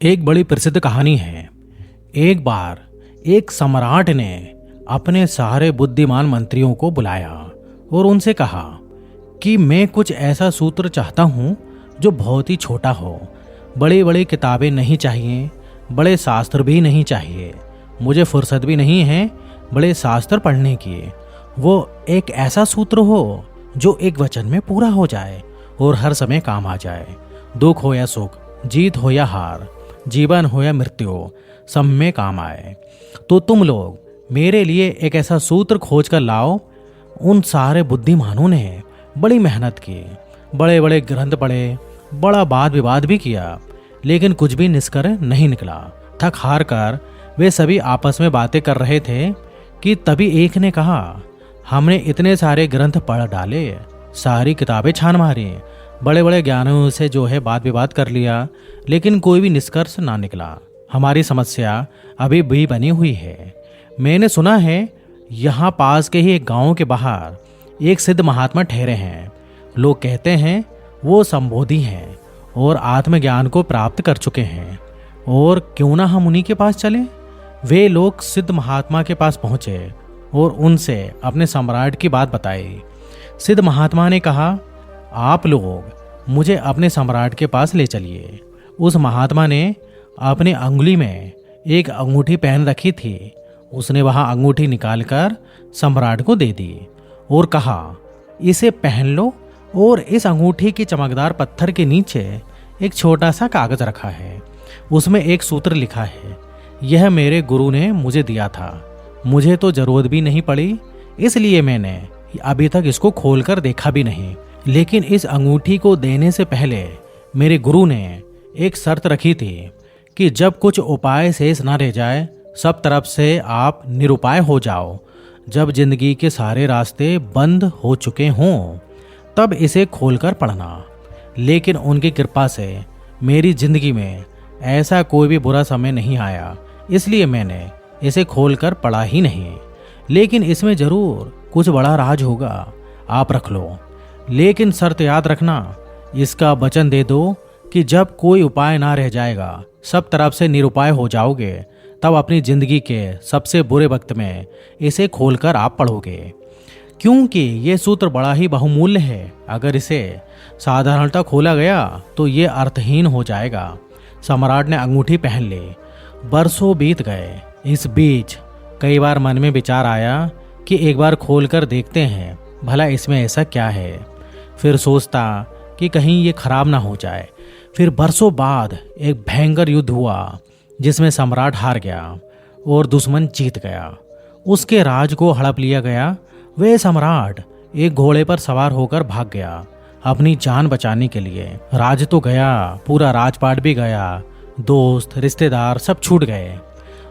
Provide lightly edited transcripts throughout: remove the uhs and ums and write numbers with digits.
एक बड़ी प्रसिद्ध कहानी है। एक बार एक सम्राट ने अपने सारे बुद्धिमान मंत्रियों को बुलाया और उनसे कहा कि मैं कुछ ऐसा सूत्र चाहता हूँ जो बहुत ही छोटा हो। बड़ी बड़ी किताबें नहीं चाहिए, बड़े शास्त्र भी नहीं चाहिए, मुझे फुर्सत भी नहीं है बड़े शास्त्र पढ़ने की। वो एक ऐसा सूत्र हो जो एक वचन में पूरा हो जाए और हर समय काम आ जाए। दुख हो या सुख, जीत हो या हार, जीवन हो या मृत्यु, सब में काम आए। तो तुम लोग मेरे लिए एक ऐसा सूत्र खोज कर लाओ। उन सारे बुद्धिमानों ने बड़ी मेहनत की, बड़े बड़े ग्रंथ पढ़े, बड़ा वाद विवाद भी किया, लेकिन कुछ भी निष्कर्ष नहीं निकला। थक हार कर वे सभी आपस में बातें कर रहे थे कि तभी एक ने कहा, हमने इतने सारे ग्रंथ पढ़ डाले, सारी किताबें छान मारी, बड़े बड़े ज्ञानों से जो है वाद विवाद कर लिया, लेकिन कोई भी निष्कर्ष ना निकला। हमारी समस्या अभी भी बनी हुई है। मैंने सुना है यहाँ पास के ही एक गांव के बाहर एक सिद्ध महात्मा ठहरे हैं। लोग कहते हैं वो संबोधि हैं और आत्मज्ञान को प्राप्त कर चुके हैं, और क्यों ना हम उन्हीं के पास चलें। वे लोग सिद्ध महात्मा के पास पहुंचे और उनसे अपने सम्राट की बात बताई। सिद्ध महात्मा ने कहा, आप लोग मुझे अपने सम्राट के पास ले चलिए। उस महात्मा ने अपने अंगुली में एक अंगूठी पहन रखी थी। उसने वहां अंगूठी निकालकर सम्राट को दे दी और कहा, इसे पहन लो, और इस अंगूठी की चमकदार पत्थर के नीचे एक छोटा सा कागज रखा है। उसमें एक सूत्र लिखा है। यह मेरे गुरु ने मुझे दिया था। मुझे तो जरूरत भी नहीं पड़ी, इसलिए मैंने अभी तक इसको खोलकर देखा भी नहीं। लेकिन इस अंगूठी को देने से पहले मेरे गुरु ने एक शर्त रखी थी कि जब कुछ उपाय शेष ना रह जाए, सब तरफ से आप निरुपाय हो जाओ। जब जिंदगी के सारे रास्ते बंद हो चुके हों, तब इसे खोलकर पढ़ना। लेकिन उनकी कृपा से मेरी जिंदगी में ऐसा कोई भी बुरा समय नहीं आया, इसलिए मैंने इसे खोलकर पढ़ा ही नहीं। लेकिन इसमें जरूर कुछ बड़ा राज होगा, आप रख लो। लेकिन शर्त याद रखना, इसका वचन दे दो कि जब कोई उपाय ना रह जाएगा, सब तरफ से निरुपाय हो जाओगे, तब अपनी जिंदगी के सबसे बुरे वक्त में इसे खोलकर आप पढ़ोगे। क्योंकि ये सूत्र बड़ा ही बहुमूल्य है। अगर इसे साधारणतः खोला गया तो ये अर्थहीन हो जाएगा। सम्राट ने अंगूठी पहन ली। बरसों बीत गए। इस बीच कई बार मन में विचार आया कि एक बार खोलकर देखते हैं भला इसमें ऐसा क्या है। फिर सोचता कि कहीं ये खराब ना हो जाए। फिर बरसों बाद एक भयंकर युद्ध हुआ जिसमें सम्राट हार गया और दुश्मन जीत गया। उसके राज को हड़प लिया गया। वह सम्राट एक घोड़े पर सवार होकर भाग गया अपनी जान बचाने के लिए। राज तो गया, पूरा राजपाट भी गया, दोस्त रिश्तेदार सब छूट गए।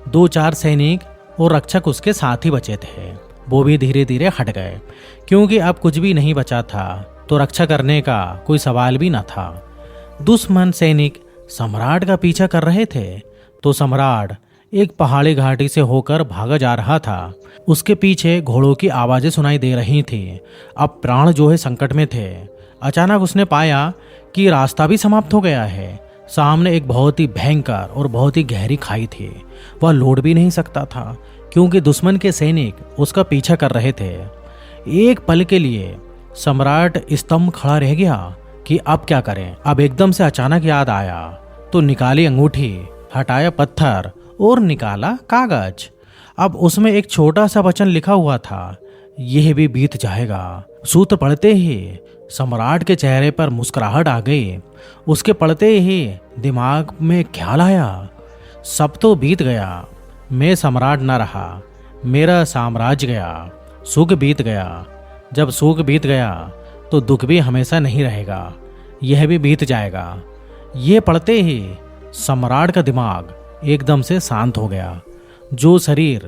2-4 सैनिक और रक्षक उसके साथ ही बचे थे, वो भी धीरे धीरे हट गए, क्योंकि अब कुछ भी नहीं बचा था तो रक्षा करने का कोई सवाल भी न था। दुश्मन सैनिक सम्राट का पीछा कर रहे थे तो सम्राट एक पहाड़ी घाटी से होकर भागा जा रहा था। उसके पीछे घोड़ों की आवाजें सुनाई दे रही थी। अब प्राण जो है संकट में थे। अचानक उसने पाया कि रास्ता भी समाप्त हो गया है। सामने एक बहुत ही भयंकर और बहुत ही गहरी खाई थी। वह लौट भी नहीं सकता था क्योंकि दुश्मन के सैनिक उसका पीछा कर रहे थे। एक पल के लिए सम्राट स्तंभ खड़ा रह गया कि अब क्या करें। अब एकदम से अचानक याद आया तो निकाली अंगूठी, हटाया पत्थर और निकाला कागज। अब उसमें एक छोटा सा वचन लिखा हुआ था, यह भी बीत जाएगा। सूत्र पढ़ते ही सम्राट के चेहरे पर मुस्कुराहट आ गई। उसके पढ़ते ही दिमाग में ख्याल आया, सब तो बीत गया, मैं सम्राट न रहा, मेरा साम्राज्य गया, सुख बीत गया। जब सुख बीत गया तो दुख भी हमेशा नहीं रहेगा, यह भी बीत जाएगा। ये पढ़ते ही सम्राट का दिमाग एकदम से शांत हो गया। जो शरीर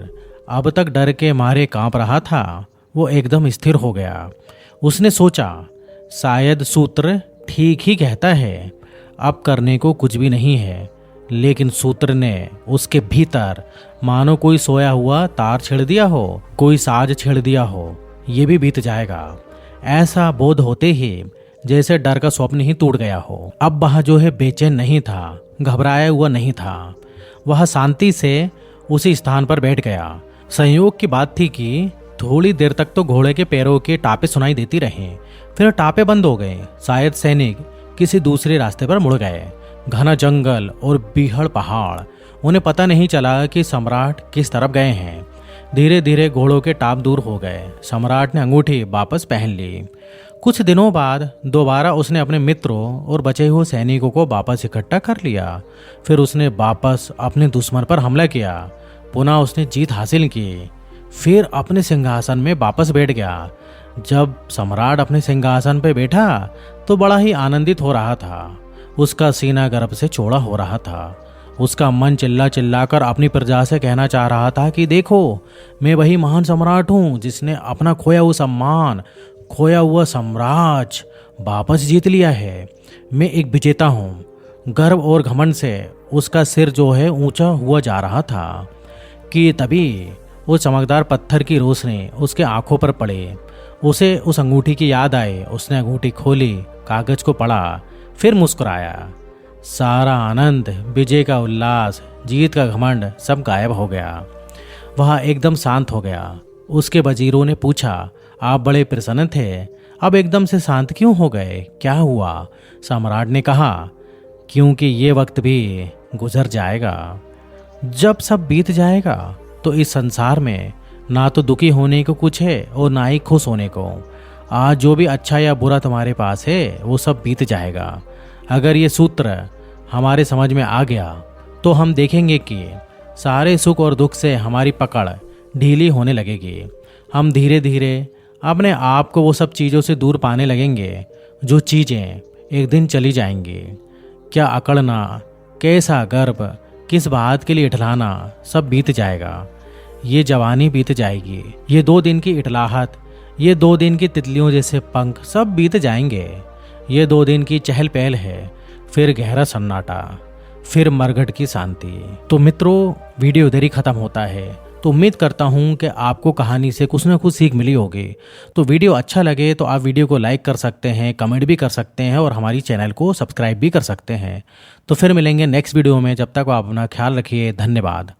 अब तक डर के मारे कांप रहा था वो एकदम स्थिर हो गया। उसने सोचा, शायद सूत्र ठीक ही कहता है, अब करने को कुछ भी नहीं है। लेकिन सूत्र ने उसके भीतर मानो कोई सोया हुआ तार छेड़ दिया हो, कोई साज छेड़ दिया हो, ये भी बीत जाएगा। ऐसा बोध होते ही जैसे डर का स्वप्न ही टूट गया हो। अब वह जो है बेचैन नहीं था, घबराया हुआ नहीं था। वह शांति से उसी स्थान पर बैठ गया। संयोग की बात थी कि थोड़ी देर तक तो घोड़े के पैरों के टापे सुनाई देती रही, फिर टापे बंद हो गए। शायद सैनिक किसी दूसरे रास्ते पर मुड़ गए। घना जंगल और बीहड़ पहाड़, उन्हें पता नहीं चला कि सम्राट किस तरफ गए हैं। धीरे धीरे घोड़ों के टाप दूर हो गए। सम्राट ने अंगूठी वापस पहन ली। कुछ दिनों बाद दोबारा उसने अपने मित्रों और बचे हुए सैनिकों को वापस इकट्ठा कर लिया। फिर उसने वापस अपने दुश्मन पर हमला किया। पुनः उसने जीत हासिल की। फिर अपने सिंहासन में वापस बैठ गया। जब सम्राट अपने सिंहासन पर बैठा तो बड़ा ही आनंदित हो रहा था। उसका सीना गर्व से चौड़ा हो रहा था। उसका मन चिल्ला चिल्लाकर अपनी प्रजा से कहना चाह रहा था कि देखो, मैं वही महान सम्राट हूँ जिसने अपना खोया हुआ सम्मान, खोया हुआ साम्राज्य वापस जीत लिया है। मैं एक विजेता हूँ। गर्व और घमंड से उसका सिर जो है ऊंचा हुआ जा रहा था कि तभी वो चमकदार पत्थर की रोशनी उसके आंखों पर पड़े। उसे उस अंगूठी की याद आई। उसने अंगूठी खोली, कागज को पढ़ा, फिर मुस्कुराया। सारा आनंद, विजय का उल्लास, जीत का घमंड सब गायब हो गया। वह एकदम शांत हो गया। उसके वजीरों ने पूछा, आप बड़े प्रसन्न थे, अब एकदम से शांत क्यों हो गए? क्या हुआ? सम्राट ने कहा, क्योंकि ये वक्त भी गुजर जाएगा। जब सब बीत जाएगा तो इस संसार में ना तो दुखी होने को कुछ है और ना ही खुश होने को। आज जो भी अच्छा या बुरा तुम्हारे पास है वो सब बीत जाएगा। अगर ये सूत्र हमारे समझ में आ गया तो हम देखेंगे कि सारे सुख और दुख से हमारी पकड़ ढीली होने लगेगी। हम धीरे धीरे अपने आप को वो सब चीज़ों से दूर पाने लगेंगे जो चीज़ें एक दिन चली जाएंगी। क्या अकड़ना, कैसा गर्व, किस बात के लिए इठलाना, सब बीत जाएगा। ये जवानी बीत जाएगी। ये 2 दिन की इटलाहट, ये 2 दिन की तितलियों जैसे पंख सब बीत जाएंगे। ये 2 दिन की चहल पहल है, फिर गहरा सन्नाटा, फिर मरघट की शांति। तो मित्रों, वीडियो इधर ही खत्म होता है। तो उम्मीद करता हूँ कि आपको कहानी से कुछ ना कुछ सीख मिली होगी। तो वीडियो अच्छा लगे तो आप वीडियो को लाइक कर सकते हैं, कमेंट भी कर सकते हैं और हमारी चैनल को सब्सक्राइब भी कर सकते हैं। तो फिर मिलेंगे नेक्स्ट वीडियो में। जब तक आप अपना ख्याल रखिए। धन्यवाद।